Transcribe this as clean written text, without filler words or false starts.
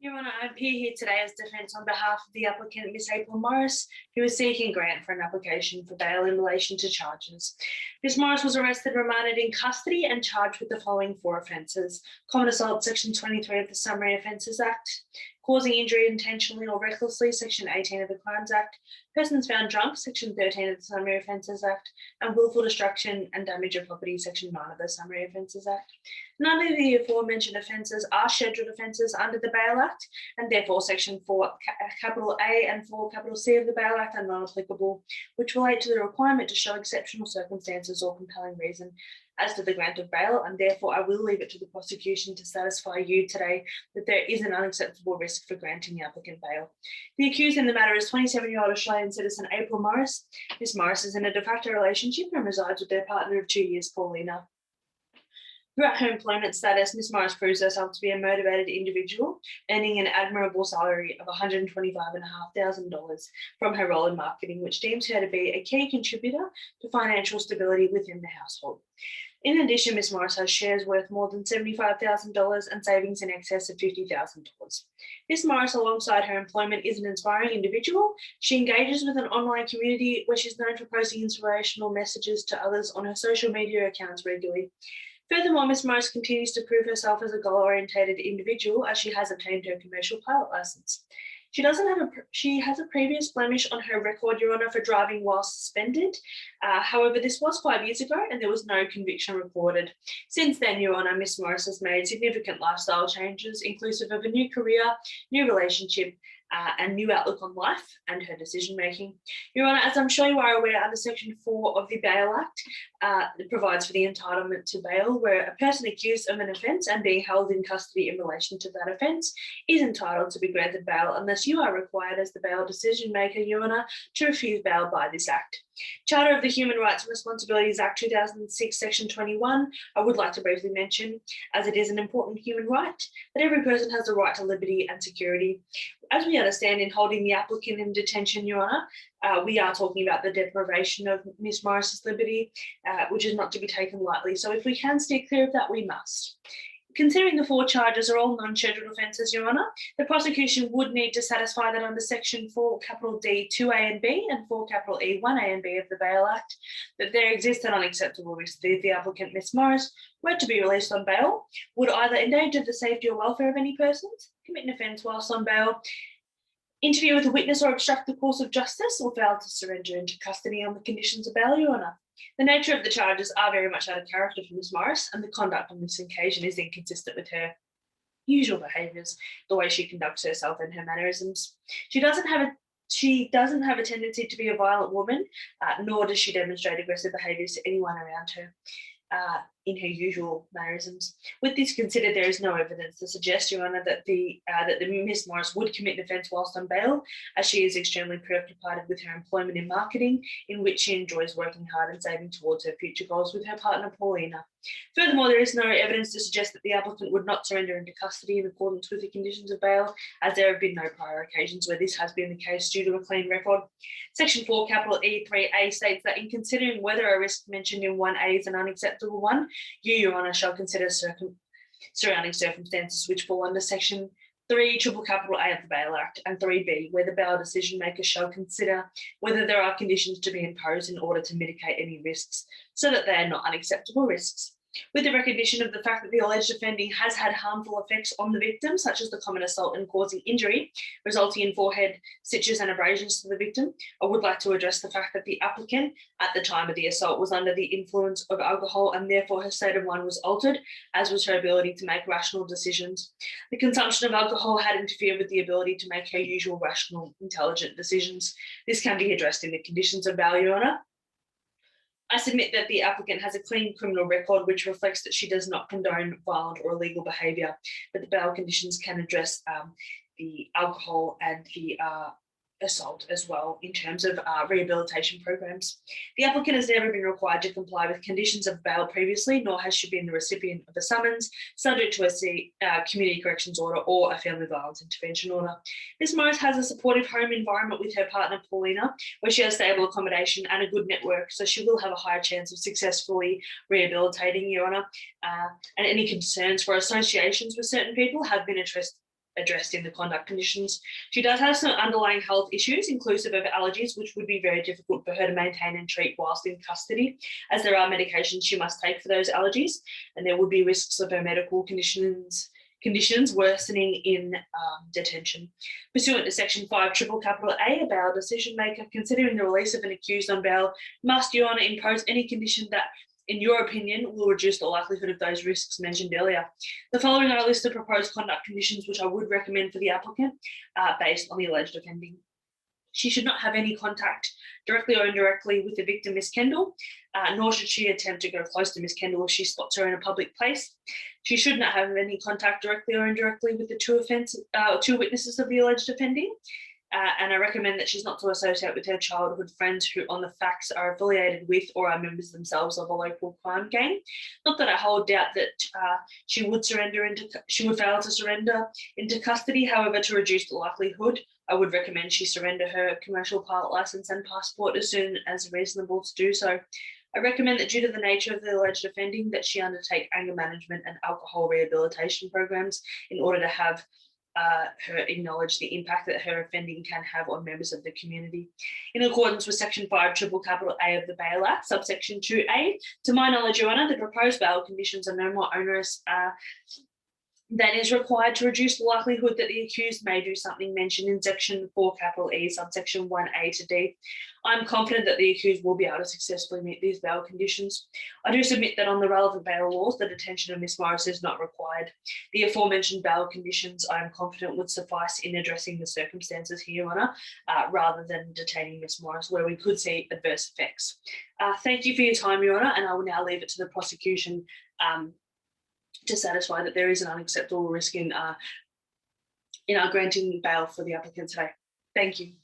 Your Honour, I appear here today as defence on behalf of the applicant, Ms April Morris, who is seeking grant for an application for bail in relation to charges. Ms Morris was arrested, remanded in custody and charged with the following 4 offences: common assault, Section 23 of the Summary Offences Act; causing injury intentionally or recklessly, Section 18 of the Crimes Act; persons found drunk, Section 13 of the Summary Offences Act; and willful destruction and damage of property, Section 9 of the Summary Offences Act. None of the aforementioned offences are scheduled offences under the Bail Act, and therefore Section 4 capital A and 4 capital C of the Bail Act are non-applicable, which relate to the requirement to show exceptional circumstances or compelling reason as to the grant of bail, and therefore I will leave it to the prosecution to satisfy you today that there is an unacceptable risk for granting the applicant bail. The accused in the matter is 27-year-old Australian citizen April Morris. Ms Morris is in a de facto relationship and resides with their partner of 2 years, Paulina. Throughout her employment status, Ms Morris proves herself to be a motivated individual, earning an admirable salary of $125,500 from her role in marketing, which deems her to be a key contributor to financial stability within the household. In addition, Ms Morris has shares worth more than $75,000 and savings in excess of $50,000. Ms Morris, alongside her employment, is an inspiring individual. She engages with an online community where she's known for posting inspirational messages to others on her social media accounts regularly. Furthermore, Ms Morris continues to prove herself as a goal-orientated individual as she has obtained her commercial pilot licence. She has a previous blemish on her record, Your Honour, for driving while suspended. However, this was 5 years ago and there was no conviction recorded. Since then, Your Honour, Ms Morris has made significant lifestyle changes, inclusive of a new career, new relationship, and new outlook on life and her decision-making. Your Honour, as I'm sure you are aware, under Section 4 of the Bail Act, it provides for the entitlement to bail where a person accused of an offence and being held in custody in relation to that offence is entitled to be granted bail unless you are required as the bail decision-maker, Your Honour, to refuse bail by this Act. Charter of the Human Rights and Responsibilities Act 2006, Section 21, I would like to briefly mention, as it is an important human right, that every person has the right to liberty and security. As we understand, in holding the applicant in detention, Your Honour, we are talking about the deprivation of Ms Morris's liberty, which is not to be taken lightly. So if we can steer clear of that, we must. Considering the 4 charges are all non-scheduled offences, Your Honour, the prosecution would need to satisfy that under Section 4 capital D 2A and B and 4 capital E 1A and B of the Bail Act, that there exists an unacceptable risk that if the applicant, Ms Morris, were to be released on bail, would either endanger the safety or welfare of any persons, commit an offence whilst on bail, interfere with a witness or obstruct the course of justice, or fail to surrender into custody on the conditions of bail, Your Honour. The nature of the charges are very much out of character for Ms Morris, and the conduct on this occasion is inconsistent with her usual behaviours, the way she conducts herself and her mannerisms. She doesn't have a tendency to be a violent woman, nor does she demonstrate aggressive behaviours to anyone around her. In her usual mannerisms. With this considered, there is no evidence to suggest, Your Honour, that the Ms Morris would commit an offence whilst on bail, as she is extremely preoccupied with her employment in marketing, in which she enjoys working hard and saving towards her future goals with her partner Paulina. Furthermore, there is no evidence to suggest that the applicant would not surrender into custody in accordance with the conditions of bail, as there have been no prior occasions where this has been the case due to a clean record. Section 4 capital E3A states that in considering whether a risk mentioned in 1A is an unacceptable one, you, Your Honour, shall consider surrounding circumstances which fall under Section 3 triple capital A of the Bail Act and 3B, where the bail decision maker shall consider whether there are conditions to be imposed in order to mitigate any risks so that they are not unacceptable risks. With the recognition of the fact that the alleged offending has had harmful effects on the victim, such as the common assault and causing injury, resulting in forehead stitches and abrasions to the victim, I would like to address the fact that the applicant, at the time of the assault, was under the influence of alcohol and therefore her state of mind was altered, as was her ability to make rational decisions. The consumption of alcohol had interfered with the ability to make her usual rational, intelligent decisions. This can be addressed in the conditions of bail, Your Honour. I submit that the applicant has a clean criminal record which reflects that she does not condone violent or illegal behaviour, but the bail conditions can address the alcohol and the assault as well in terms of rehabilitation programs. The applicant has never been required to comply with conditions of bail previously, nor has she been the recipient of a summons subject to a community corrections order or a family violence intervention order. Ms Morris has a supportive home environment with her partner Paulina, where she has stable accommodation and a good network, so she will have a higher chance of successfully rehabilitating, Your Honour. And any concerns for associations with certain people have been addressed addressed in the conduct conditions. She does have some underlying health issues, inclusive of allergies, which would be very difficult for her to maintain and treat whilst in custody, as there are medications she must take for those allergies, and there would be risks of her medical conditions worsening in detention. Pursuant to Section 5 triple capital A, a bail decision maker considering the release of an accused on bail must, Your Honour, impose any condition that, in your opinion, will reduce the likelihood of those risks mentioned earlier. The following are a list of proposed conduct conditions which I would recommend for the applicant based on the alleged offending. She should not have any contact directly or indirectly with the victim, Miss Kendall, nor should she attempt to go close to Miss Kendall if she spots her in a public place. She should not have any contact directly or indirectly with the two witnesses of the alleged offending. And I recommend that she's not to associate with her childhood friends who on the facts are affiliated with or are members themselves of a local crime gang. Not that I hold doubt that she would fail to surrender into custody. However, to reduce the likelihood, I would recommend she surrender her commercial pilot license and passport as soon as reasonable to do so. I recommend that due to the nature of the alleged offending that she undertake anger management and alcohol rehabilitation programs in order to have her acknowledge the impact that her offending can have on members of the community. In accordance with Section 5 triple capital A of the Bail Act, subsection 2A, to my knowledge, Your Honour, the proposed bail conditions are no more onerous than is required to reduce the likelihood that the accused may do something mentioned in Section 4 capital E, subsection 1A to D. I'm confident that the accused will be able to successfully meet these bail conditions. I do submit that on the relevant bail laws, the detention of Ms. Morris is not required. The aforementioned bail conditions I am confident would suffice in addressing the circumstances here, Your Honour, rather than detaining Ms. Morris, where we could see adverse effects. Thank you for your time, Your Honour, and I will now leave it to the prosecution to satisfy that there is an unacceptable risk in our granting bail for the applicant today. Thank you.